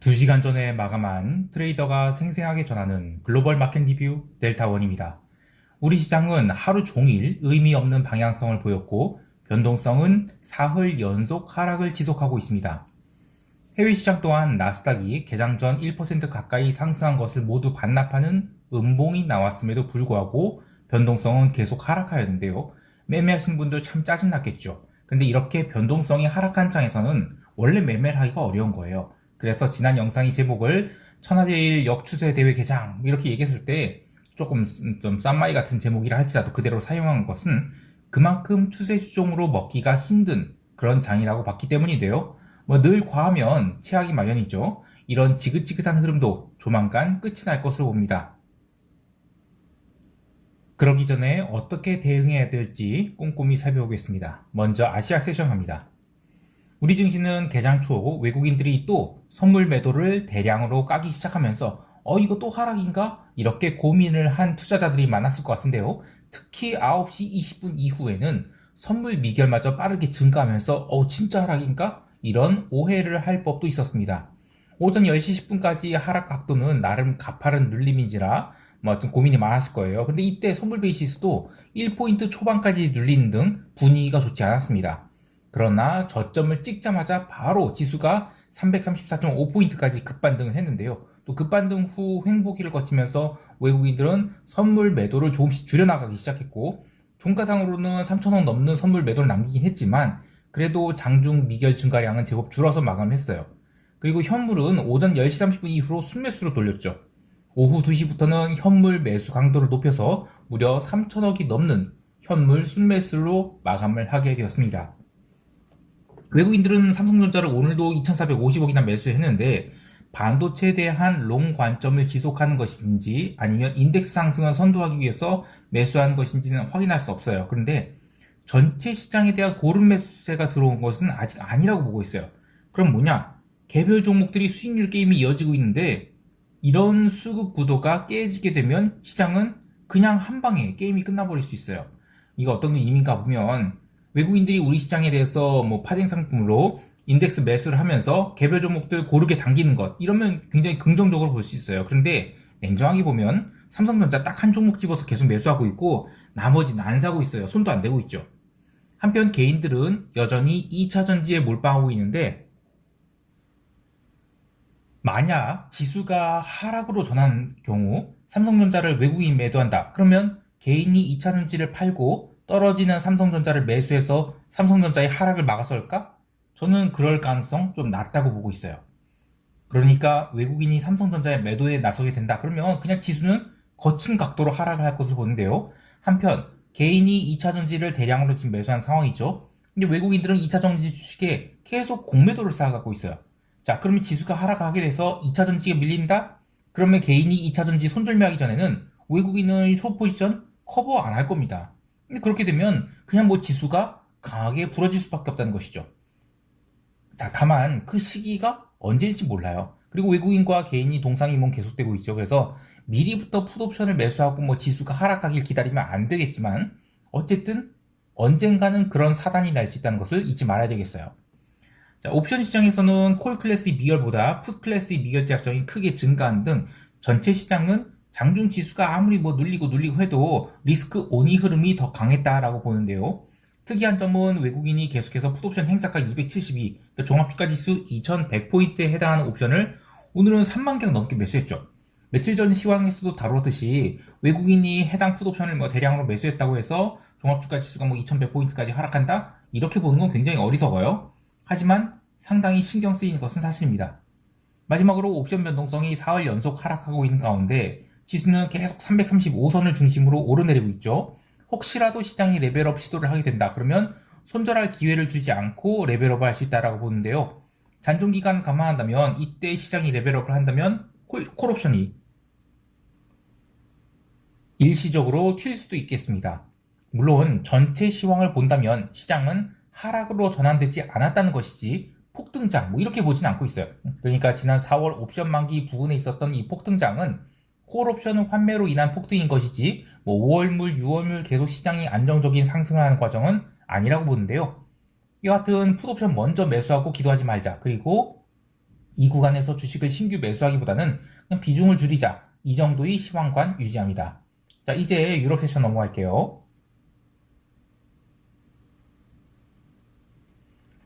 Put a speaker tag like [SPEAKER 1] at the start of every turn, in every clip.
[SPEAKER 1] 2시간 전에 마감한 트레이더가 생생하게 전하는 글로벌 마켓 리뷰 델타원입니다. 우리 시장은 하루 종일 의미 없는 방향성을 보였고 변동성은 사흘 연속 하락을 지속하고 있습니다. 해외 시장 또한 나스닥이 개장 전 1% 가까이 상승한 것을 모두 반납하는 음봉이 나왔음에도 불구하고 변동성은 계속 하락하였는데요. 매매하신 분들 참 짜증났겠죠. 근데 이렇게 변동성이 하락한 장에서는 원래 매매를 하기가 어려운 거예요. 그래서 지난 영상의 제목을 천하제일 역추세 대회 개장 이렇게 얘기했을 때 조금 좀 쌈마이 같은 제목이라 할지라도 그대로 사용한 것은 그만큼 추세 주종으로 먹기가 힘든 그런 장이라고 봤기 때문인데요. 늘 과하면 체하기 마련이죠. 이런 지긋지긋한 흐름도 조만간 끝이 날 것으로 봅니다. 그러기 전에 어떻게 대응해야 될지 꼼꼼히 살펴보겠습니다. 먼저 아시아 세션 갑니다. 우리 증시는 개장 초 외국인들이 또 선물 매도를 대량으로 까기 시작하면서 이거 또 하락인가? 이렇게 고민을 한 투자자들이 많았을 것 같은데요. 특히 9시 20분 이후에는 선물 미결마저 빠르게 증가하면서 진짜 하락인가? 이런 오해를 할 법도 있었습니다. 오전 10시 10분까지 하락 각도는 나름 가파른 눌림인지라 좀 고민이 많았을 거예요. 근데 이때 선물 베이시스도 1포인트 초반까지 눌리는 등 분위기가 좋지 않았습니다. 그러나 저점을 찍자마자 바로 지수가 334.5포인트까지 급반등을 했는데요. 또 급반등 후 횡보기를 거치면서 외국인들은 선물 매도를 조금씩 줄여나가기 시작했고 종가상으로는 3천억 넘는 선물 매도를 남기긴 했지만 그래도 장중 미결 증가량은 제법 줄어서 마감했어요. 그리고 현물은 오전 10시 30분 이후로 순매수로 돌렸죠. 오후 2시부터는 현물 매수 강도를 높여서 무려 3천억이 넘는 현물 순매수로 마감을 하게 되었습니다. 외국인들은 삼성전자를 오늘도 2,450억이나 매수했는데 반도체에 대한 롱 관점을 지속하는 것인지 아니면 인덱스 상승을 선도하기 위해서 매수한 것인지는 확인할 수 없어요. 그런데 전체 시장에 대한 고른 매수세가 들어온 것은 아직 아니라고 보고 있어요. 그럼 뭐냐? 개별 종목들이 수익률 게임이 이어지고 있는데 이런 수급 구도가 깨지게 되면 시장은 그냥 한 방에 게임이 끝나버릴 수 있어요. 이거 어떤 의미인가 보면 외국인들이 우리 시장에 대해서 파생 상품으로 인덱스 매수를 하면서 개별 종목들 고르게 당기는 것 이러면 굉장히 긍정적으로 볼 수 있어요. 그런데 냉정하게 보면 삼성전자 딱 한 종목 집어서 계속 매수하고 있고 나머지는 안 사고 있어요. 손도 안 대고 있죠. 한편 개인들은 여전히 2차전지에 몰빵하고 있는데 만약 지수가 하락으로 전환한 경우 삼성전자를 외국인 매도한다. 그러면 개인이 2차전지를 팔고 떨어지는 삼성전자를 매수해서 삼성전자의 하락을 막아설까? 저는 그럴 가능성 좀 낮다고 보고 있어요. 그러니까 외국인이 삼성전자의 매도에 나서게 된다. 그러면 그냥 지수는 거친 각도로 하락을 할 것으로 보는데요. 한편 개인이 2차전지를 대량으로 지금 매수한 상황이죠. 근데 외국인들은 2차전지 주식에 계속 공매도를 쌓아가고 있어요. 자, 그러면 지수가 하락하게 돼서 2차전지가 밀린다? 그러면 개인이 2차전지 손절매하기 전에는 외국인은 숏포지션 커버 안 할 겁니다. 근데 그렇게 되면 그냥 지수가 강하게 부러질 수밖에 없다는 것이죠. 자, 다만 그 시기가 언제일지 몰라요. 그리고 외국인과 개인이 동상이몽 계속되고 있죠. 그래서 미리부터 풋옵션을 매수하고 지수가 하락하길 기다리면 안 되겠지만 어쨌든 언젠가는 그런 사단이 날 수 있다는 것을 잊지 말아야 되겠어요. 자, 옵션 시장에서는 콜 클래스의 미결보다 풋 클래스의 미결 제약정이 크게 증가한 등 전체 시장은 장중 지수가 아무리 눌리고 해도 리스크 온이 흐름이 더 강했다라고 보는데요. 특이한 점은 외국인이 계속해서 풋옵션 행사가 272, 그러니까 종합주가지수 2100포인트에 해당하는 옵션을 오늘은 3만 개 넘게 매수했죠. 며칠 전 시황에서도 다루었듯이 외국인이 해당 풋옵션을 대량으로 매수했다고 해서 종합주가지수가 2100포인트까지 하락한다? 이렇게 보는 건 굉장히 어리석어요. 하지만 상당히 신경 쓰이는 것은 사실입니다. 마지막으로 옵션 변동성이 4월 연속 하락하고 있는 가운데 지수는 계속 335선을 중심으로 오르내리고 있죠. 혹시라도 시장이 레벨업 시도를 하게 된다. 그러면 손절할 기회를 주지 않고 레벨업을 할 수 있다고 보는데요. 잔존기간을 감안한다면 이때 시장이 레벨업을 한다면 콜옵션이 일시적으로 튈 수도 있겠습니다. 물론 전체 시황을 본다면 시장은 하락으로 전환되지 않았다는 것이지 폭등장 이렇게 보진 않고 있어요. 그러니까 지난 4월 옵션 만기 부근에 있었던 이 폭등장은 콜옵션 환매로 인한 폭등인 것이지 5월물, 6월물 계속 시장이 안정적인 상승을 하는 과정은 아니라고 보는데요. 여하튼 풋옵션 먼저 매수하고 기도하지 말자. 그리고 이 구간에서 주식을 신규 매수하기보다는 그냥 비중을 줄이자. 이 정도의 시황관 유지합니다. 자, 이제 유럽 세션 넘어갈게요.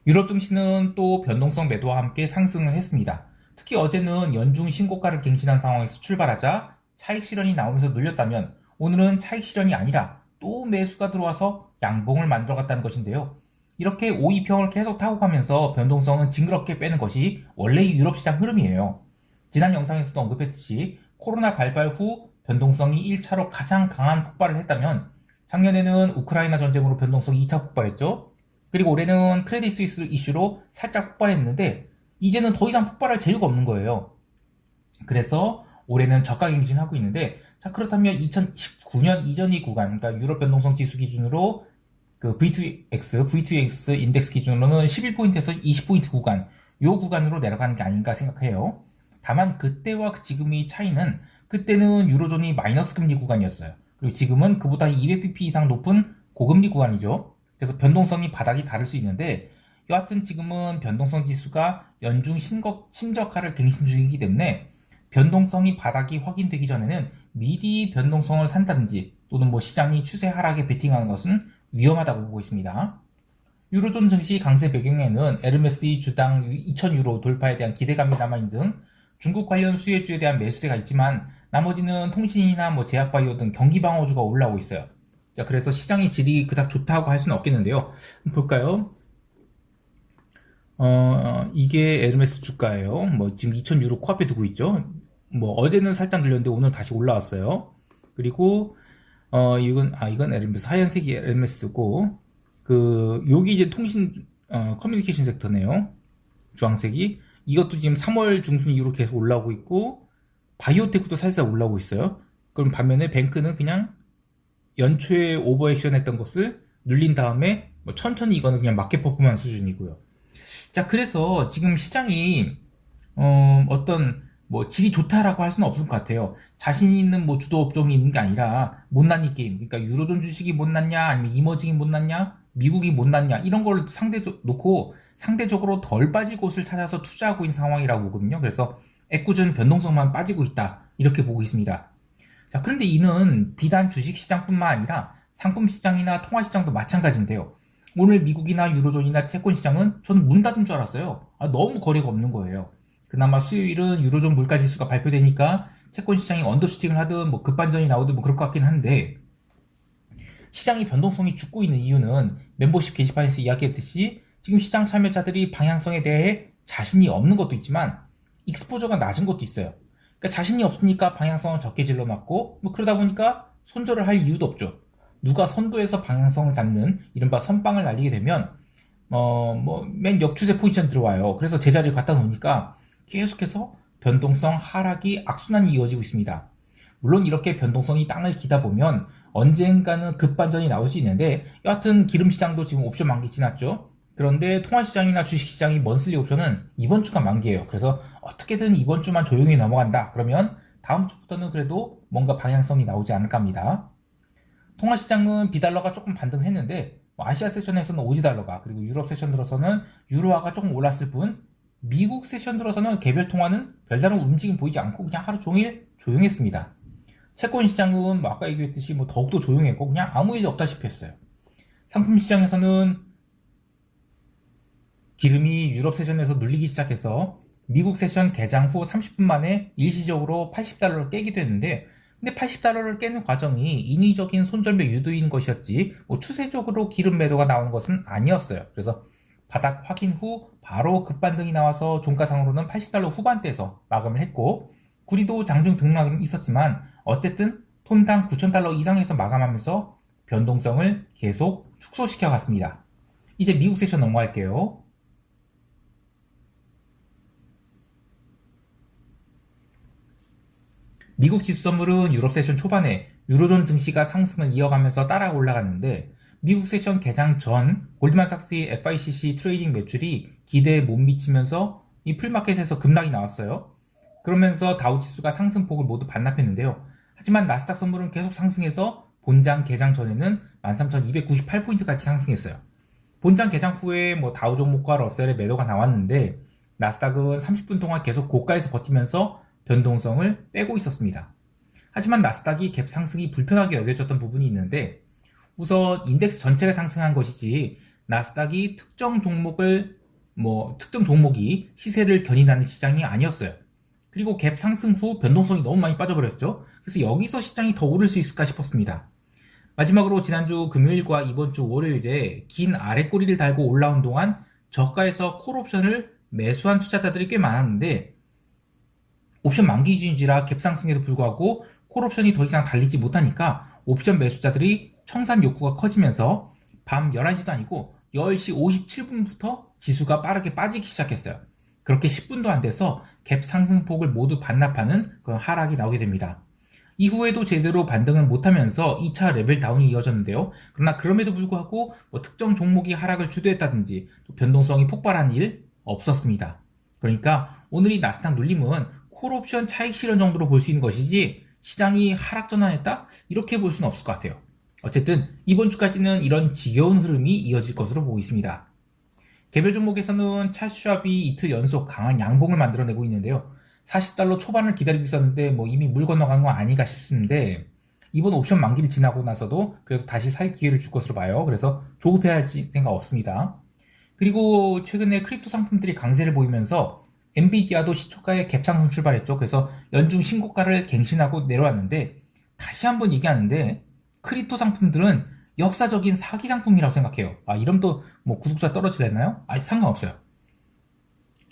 [SPEAKER 1] 유럽 증시는 또 변동성 매도와 함께 상승을 했습니다. 특히 어제는 연중 신고가를 갱신한 상황에서 출발하자 차익 실현이 나오면서 눌렸다면 오늘은 차익 실현이 아니라 또 매수가 들어와서 양봉을 만들어갔다는 것인데요. 이렇게 5,2평을 계속 타고 가면서 변동성은 징그럽게 빼는 것이 원래의 유럽 시장 흐름이에요. 지난 영상에서도 언급했듯이 코로나 발발 후 변동성이 1차로 가장 강한 폭발을 했다면 작년에는 우크라이나 전쟁으로 변동성이 2차 폭발했죠. 그리고 올해는 크레딧 스위스 이슈로 살짝 폭발했는데 이제는 더 이상 폭발할 재유가 없는 거예요. 그래서 올해는 저가 갱신하고 있는데, 자, 그렇다면 2019년 이전의 구간, 그러니까 유럽 변동성 지수 기준으로 그 V2X 인덱스 기준으로는 11포인트에서 20포인트 구간, 요 구간으로 내려가는 게 아닌가 생각해요. 다만 그때와 지금의 차이는 그때는 유로존이 마이너스 금리 구간이었어요. 그리고 지금은 그보다 200bp 이상 높은 고금리 구간이죠. 그래서 변동성이 바닥이 다를 수 있는데, 여하튼 지금은 변동성 지수가 연중 신저가를 갱신 중이기 때문에 변동성이 바닥이 확인되기 전에는 미리 변동성을 산다든지 또는 뭐 시장이 추세 하락에 베팅하는 것은 위험하다고 보고 있습니다. 유로존 증시 강세 배경에는 에르메스의 주당 2,000유로 돌파에 대한 기대감이 남아있는 등 중국 관련 수혜주에 대한 매수세가 있지만 나머지는 통신이나 뭐 제약바이오 등 경기방어주가 올라오고 있어요. 자, 그래서 시장의 질이 그닥 좋다고 할 수는 없겠는데요. 볼까요? 이게 에르메스 주가예요. 뭐 지금 2,000유로 코앞에 두고 있죠. 뭐 어제는 살짝 늘렸는데 오늘 다시 올라왔어요. 그리고 이건 에르메스 하얀색이 에르메스고 여기 이제 통신 커뮤니케이션 섹터네요. 주황색이 이것도 지금 3월 중순 이후로 계속 올라오고 있고 바이오테크도 살살 올라오고 있어요. 그럼 반면에 뱅크는 그냥 연초에 오버액션 했던 것을 눌린 다음에 뭐 천천히 이거는 그냥 마켓 퍼포먼스 수준이고요. 자, 그래서 지금 시장이 어떤 뭐 질이 좋다라고 할 수는 없을 것 같아요. 자신 있는 뭐 주도 업종이 있는 게 아니라 못난이 게임. 그러니까 유로존 주식이 못났냐, 아니면 이머징이 못났냐, 미국이 못났냐 이런 걸 놓고 상대적으로 덜 빠질 곳을 찾아서 투자하고 있는 상황이라고 보거든요. 그래서 애꿎은 변동성만 빠지고 있다 이렇게 보고 있습니다. 자, 그런데 이는 비단 주식시장뿐만 아니라 상품시장이나 통화시장도 마찬가지인데요. 오늘 미국이나 유로존이나 채권시장은 저는 문 닫은 줄 알았어요. 너무 거래가 없는 거예요. 그나마 수요일은 유로존 물가지수가 발표되니까 채권시장이 언더슈팅을 하든 뭐 급반전이 나오든 뭐 그럴 것 같긴 한데, 시장이 변동성이 죽고 있는 이유는 멤버십 게시판에서 이야기했듯이 지금 시장 참여자들이 방향성에 대해 자신이 없는 것도 있지만 익스포저가 낮은 것도 있어요. 그러니까 자신이 없으니까 방향성을 적게 질러놨고 뭐 그러다 보니까 손절을 할 이유도 없죠. 누가 선도에서 방향성을 잡는 이른바 선빵을 날리게 되면 맨 역추세 포지션 들어와요. 그래서 제자리를 갖다 놓으니까 계속해서 변동성 하락이 악순환이 이어지고 있습니다. 물론 이렇게 변동성이 땅을 기다 보면 언젠가는 급반전이 나올 수 있는데, 여하튼 기름시장도 지금 옵션 만기 지났죠. 그런데 통화시장이나 주식시장이 먼슬리 옵션은 이번 주가 만기예요. 그래서 어떻게든 이번 주만 조용히 넘어간다 그러면 다음 주부터는 그래도 뭔가 방향성이 나오지 않을까 합니다. 통화시장은 비달러가 조금 반등했는데 아시아 세션에서는 오지달러가, 그리고 유럽 세션 들어서는 유로화가 조금 올랐을 뿐 미국 세션 들어서는 개별 통화는 별다른 움직임 보이지 않고 그냥 하루 종일 조용했습니다. 채권시장은 뭐 아까 얘기했듯이 뭐 더욱더 조용했고 그냥 아무 일도 없다시피 했어요. 상품시장에서는 기름이 유럽 세션에서 눌리기 시작해서 미국 세션 개장 후 30분 만에 일시적으로 80달러를 깨기도 했는데, 근데 80달러를 깨는 과정이 인위적인 손절매 유도인 것이었지 뭐 추세적으로 기름 매도가 나오는 것은 아니었어요. 그래서 바닥 확인 후 바로 급반등이 나와서 종가상으로는 80달러 후반대에서 마감을 했고, 구리도 장중 등락은 있었지만 어쨌든 톤당 9,000달러 이상에서 마감하면서 변동성을 계속 축소시켜 갔습니다. 이제 미국 세션 넘어갈게요. 미국 지수 선물은 유럽 세션 초반에 유로존 증시가 상승을 이어가면서 따라 올라갔는데, 미국 세션 개장 전 골드만삭스의 FICC 트레이딩 매출이 기대에 못 미치면서 이 풀마켓에서 급락이 나왔어요. 그러면서 다우 지수가 상승폭을 모두 반납했는데요. 하지만 나스닥 선물은 계속 상승해서 본장 개장 전에는 13,298포인트까지 상승했어요. 본장 개장 후에 뭐 다우 종목과 러셀의 매도가 나왔는데 나스닥은 30분 동안 계속 고가에서 버티면서 변동성을 빼고 있었습니다. 하지만 나스닥이 갭 상승이 불편하게 여겨졌던 부분이 있는데, 우선 인덱스 전체가 상승한 것이지 나스닥이 특정 종목이 시세를 견인하는 시장이 아니었어요. 그리고 갭 상승 후 변동성이 너무 많이 빠져버렸죠. 그래서 여기서 시장이 더 오를 수 있을까 싶었습니다. 마지막으로 지난주 금요일과 이번주 월요일에 긴 아랫꼬리를 달고 올라온 동안 저가에서 콜옵션을 매수한 투자자들이 꽤 많았는데, 옵션 만기 기준이라 갭 상승에도 불구하고 콜옵션이 더 이상 달리지 못하니까 옵션 매수자들이 청산 욕구가 커지면서 밤 11시도 아니고 10시 57분부터 지수가 빠르게 빠지기 시작했어요. 그렇게 10분도 안 돼서 갭 상승폭을 모두 반납하는 그런 하락이 나오게 됩니다. 이후에도 제대로 반등을 못하면서 2차 레벨 다운이 이어졌는데요. 그러나 그럼에도 불구하고 특정 종목이 하락을 주도했다든지 또 변동성이 폭발한 일 없었습니다. 그러니까 오늘 이 나스닥 눌림은 콜옵션 차익 실현 정도로 볼 수 있는 것이지 시장이 하락 전환했다? 이렇게 볼 수는 없을 것 같아요. 어쨌든 이번 주까지는 이런 지겨운 흐름이 이어질 것으로 보고 있습니다. 개별 종목에서는 찰스샵이 이틀 연속 강한 양봉을 만들어내고 있는데요. 40달러 초반을 기다리고 있었는데 이미 물 건너간 건 아닌가 싶은데, 이번 옵션 만기를 지나고 나서도 그래도 다시 살 기회를 줄 것으로 봐요. 그래서 조급해야 할 생각 없습니다. 그리고 최근에 크립토 상품들이 강세를 보이면서 엔비디아도 시초가에 갭상승 출발했죠. 그래서 연중 신고가를 갱신하고 내려왔는데, 다시 한번 얘기하는데 크립토 상품들은 역사적인 사기 상품이라고 생각해요. 이러면 구독자 떨어지려나요? 상관없어요.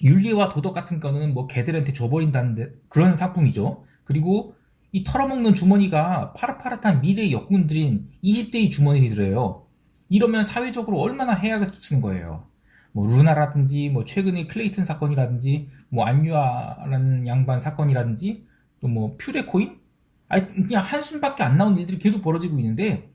[SPEAKER 1] 윤리와 도덕 같은 거는 개들한테 줘버린다는 그런 상품이죠. 그리고 이 털어먹는 주머니가 파릇파릇한 미래의 역군들인 20대의 주머니들이에요. 이러면 사회적으로 얼마나 해악을 끼치는 거예요. 루나라든지 최근의 클레이튼 사건이라든지 안유아라는 양반 사건이라든지 또 퓨레코인? 그냥 한숨밖에 안 나온 일들이 계속 벌어지고 있는데,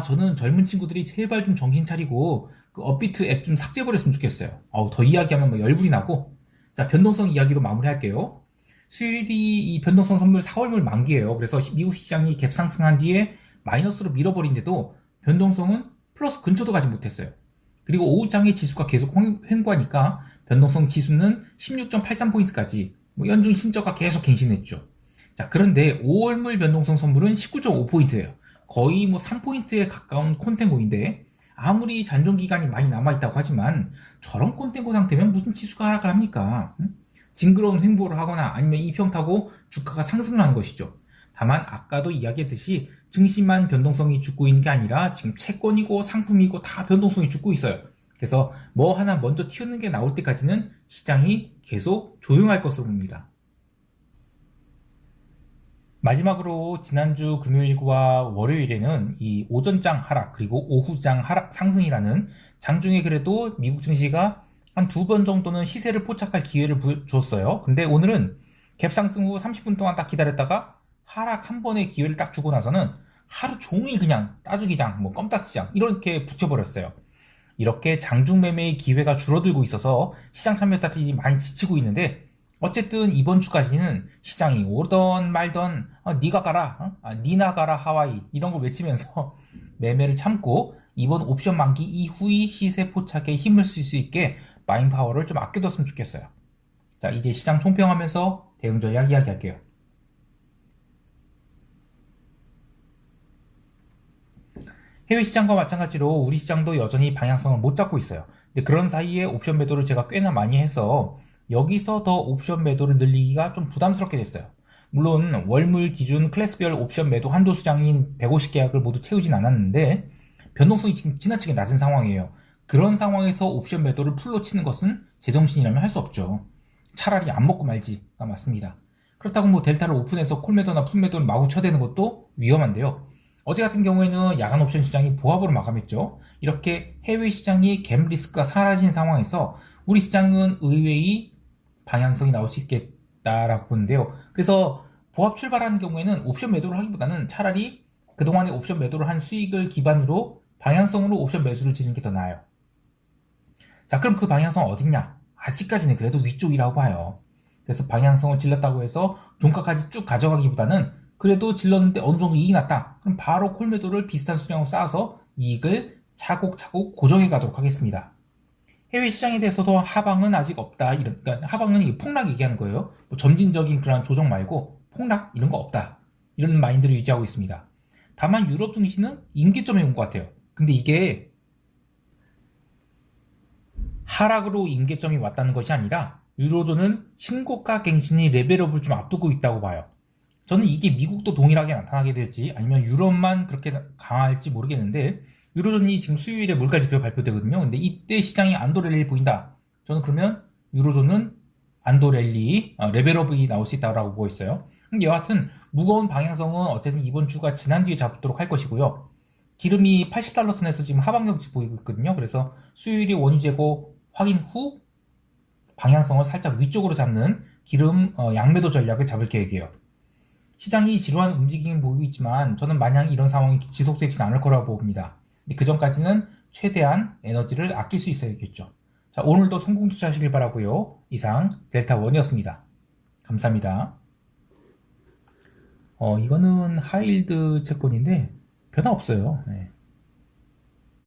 [SPEAKER 1] 저는 젊은 친구들이 제발 좀 정신 차리고 그 업비트 앱 좀 삭제해버렸으면 좋겠어요. 더 이야기하면 열불이 나고. 자, 변동성 이야기로 마무리할게요. 수요일이 이 변동성 선물 4월물 만기예요. 그래서 미국 시장이 갭 상승한 뒤에 마이너스로 밀어버린데도 변동성은 플러스 근처도 가지 못했어요. 그리고 오후장에 지수가 계속 횡보하니까 변동성 지수는 16.83포인트까지 연중 신저가 계속 갱신했죠. 자, 그런데 5월물 변동성 선물은 19.5포인트예요. 거의 3포인트에 가까운 콘텐고인데, 아무리 잔존기간이 많이 남아있다고 하지만 저런 콘텐고 상태면 무슨 지수가 하락을 합니까? 징그러운 횡보를 하거나 아니면 이평 타고 주가가 상승을 하는 것이죠. 다만 아까도 이야기했듯이 증시만 변동성이 죽고 있는 게 아니라 지금 채권이고 상품이고 다 변동성이 죽고 있어요. 그래서 하나 먼저 튀어는 게 나올 때까지는 시장이 계속 조용할 것으로 봅니다. 마지막으로 지난주 금요일과 월요일에는 이 오전장 하락 그리고 오후장 하락 상승이라는 장중에 그래도 미국 증시가 한 2번 정도는 시세를 포착할 기회를 줬어요. 근데 오늘은 갭 상승 후 30분 동안 딱 기다렸다가 하락 한 번의 기회를 딱 주고 나서는 하루 종일 그냥 따주기장, 껌딱지장 이렇게 붙여버렸어요. 이렇게 장중 매매의 기회가 줄어들고 있어서 시장 참여자들이 많이 지치고 있는데, 어쨌든 이번 주까지는 시장이 오르던 말던 니가 가라, 니나 가라 하와이 이런 걸 외치면서 매매를 참고 이번 옵션 만기 이후의 시세 포착에 힘을 쓸 수 있게 마인 파워를 좀 아껴뒀으면 좋겠어요. 자, 이제 시장 총평하면서 대응 전략 이야기할게요. 해외 시장과 마찬가지로 우리 시장도 여전히 방향성을 못 잡고 있어요. 근데 그런 사이에 옵션 매도를 제가 꽤나 많이 해서 여기서 더 옵션 매도를 늘리기가 좀 부담스럽게 됐어요. 물론 월물 기준 클래스별 옵션 매도 한도 수량인 150계약을 모두 채우진 않았는데 변동성이 지금 지나치게 낮은 상황이에요. 그런 상황에서 옵션 매도를 풀로 치는 것은 제정신이라면 할 수 없죠. 차라리 안 먹고 말지가 맞습니다. 그렇다고 델타를 오픈해서 콜 매도나 풋 매도를 마구 쳐대는 것도 위험한데요. 어제 같은 경우에는 야간 옵션 시장이 보합으로 마감했죠. 이렇게 해외 시장이 갭 리스크가 사라진 상황에서 우리 시장은 의외의 방향성이 나올 수 있겠다라고 보는데요. 그래서 보합 출발하는 경우에는 옵션 매도를 하기보다는 차라리 그동안에 옵션 매도를 한 수익을 기반으로 방향성으로 옵션 매수를 지는 게 더 나아요. 자, 그럼 그 방향성은 어딨냐? 아직까지는 그래도 위쪽이라고 봐요. 그래서 방향성을 질렀다고 해서 종가까지 쭉 가져가기보다는 그래도 질렀는데 어느 정도 이익이 났다. 그럼 바로 콜매도를 비슷한 수량으로 쌓아서 이익을 차곡차곡 고정해 가도록 하겠습니다. 해외 시장에 대해서도 하방은 아직 없다. 그러니까 하방은 이 폭락 얘기하는 거예요. 뭐 점진적인 그런 조정 말고 폭락 이런 거 없다. 이런 마인드를 유지하고 있습니다. 다만 유럽 증시는 임계점에 온 것 같아요. 근데 이게 하락으로 임계점이 왔다는 것이 아니라 유로존은 신고가 갱신이 레벨업을 좀 앞두고 있다고 봐요. 저는 이게 미국도 동일하게 나타나게 될지 아니면 유럽만 그렇게 강할지 모르겠는데 유로존이 지금 수요일에 물가 지표 발표되거든요. 근데 이때 시장이 안도랠리 보인다. 저는 그러면 유로존은 안도랠리 레벨업이 나올 수 있다고 보고 있어요. 여하튼 무거운 방향성은 어쨌든 이번 주가 지난 뒤에 잡도록 할 것이고요. 기름이 80달러 선에서 지금 하방력지 보이고 있거든요. 그래서 수요일이 원유 재고 확인 후 방향성을 살짝 위쪽으로 잡는 기름 양매도 전략을 잡을 계획이에요. 시장이 지루한 움직임을 보이고 있지만 저는 마냥 이런 상황이 지속되지는 않을 거라고 봅니다. 그 전까지는 최대한 에너지를 아낄 수 있어야겠죠. 자, 오늘도 성공 투자하시길 바라고요. 이상 델타원이었습니다. 감사합니다. 이거는 하이힐드 채권인데 변화 없어요. 네.